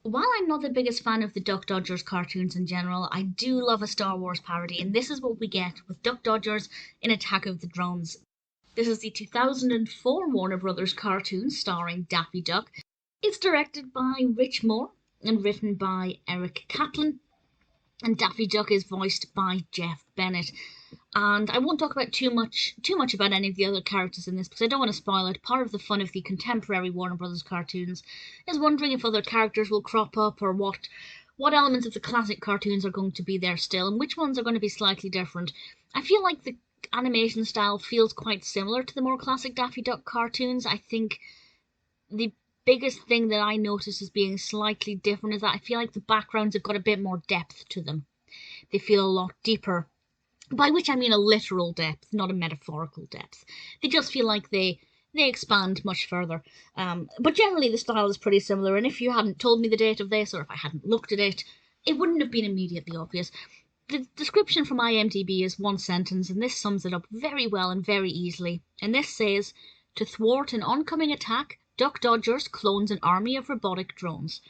While I'm not the biggest fan of the Duck Dodgers cartoons in general, I do love a Star Wars parody, and this is what we get with Duck Dodgers in Attack of the Drones. This is the 2004 Warner Brothers cartoon starring Daffy Duck. It's directed by Rich Moore and written by Eric Kaplan, and Daffy Duck is voiced by Jeff Bennett. And I won't talk about too much about any of the other characters in this because I don't want to spoil it. Part of the fun of the contemporary Warner Brothers cartoons is wondering if other characters will crop up or what elements of the classic cartoons are going to be there still and which ones are going to be slightly different. I feel like the animation style feels quite similar to the more classic Daffy Duck cartoons. I think the biggest thing that I notice as being slightly different is that I feel like the backgrounds have got a bit more depth to them. They feel a lot deeper, by which I mean a literal depth, not a metaphorical depth. They just feel like they expand much further. But generally, the style is pretty similar. And if you hadn't told me the date of this, or if I hadn't looked at it, it wouldn't have been immediately obvious. The description from IMDb is one sentence, and this sums it up very well and very easily. And this says, "To thwart an oncoming attack, Duck Dodgers clones an army of robotic drones."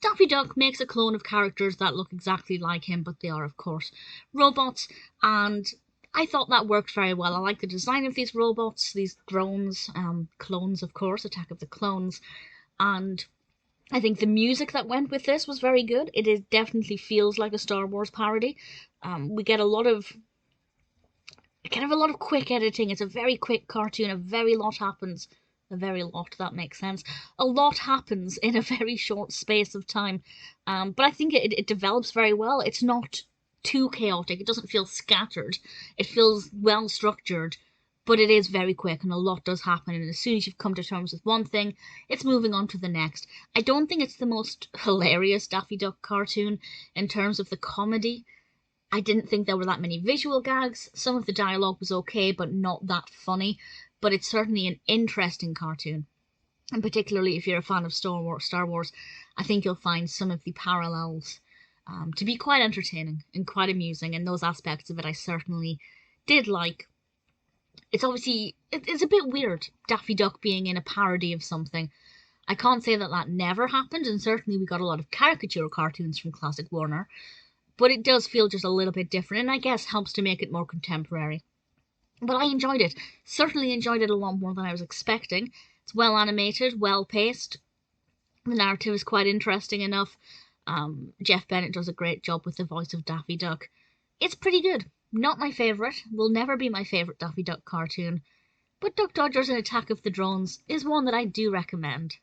Daffy Duck makes a clone of characters that look exactly like him, but they are, of course, robots, and I thought that worked very well. I like the design of these robots, these drones, clones, of course, Attack of the Clones, and I think the music that went with this was very good. Definitely feels like a Star Wars parody. We get a lot of quick editing. It's a very quick cartoon. A very lot, that makes sense. A lot happens in a very short space of time. But I think it develops very well. It's not too chaotic. It doesn't feel scattered. It feels well structured, but it is very quick and a lot does happen. And as soon as you've come to terms with one thing, it's moving on to the next. I don't think it's the most hilarious Daffy Duck cartoon in terms of the comedy. I didn't think there were that many visual gags. Some of the dialogue was okay, but not that funny. But it's certainly an interesting cartoon. And particularly if you're a fan of Star Wars, I think you'll find some of the parallels to be quite entertaining and quite amusing. And those aspects of it I certainly did like. It's a bit weird, Daffy Duck being in a parody of something. I can't say that that never happened, and certainly we got a lot of caricature cartoons from classic Warner, but it does feel just a little bit different, and I guess helps to make it more contemporary. But I enjoyed it. Certainly enjoyed it a lot more than I was expecting. It's well animated, well paced. The narrative is quite interesting enough. Jeff Bennett does a great job with the voice of Daffy Duck. It's pretty good. Not my favourite. Will never be my favourite Daffy Duck cartoon. But Duck Dodgers and Attack of the Drones is one that I do recommend.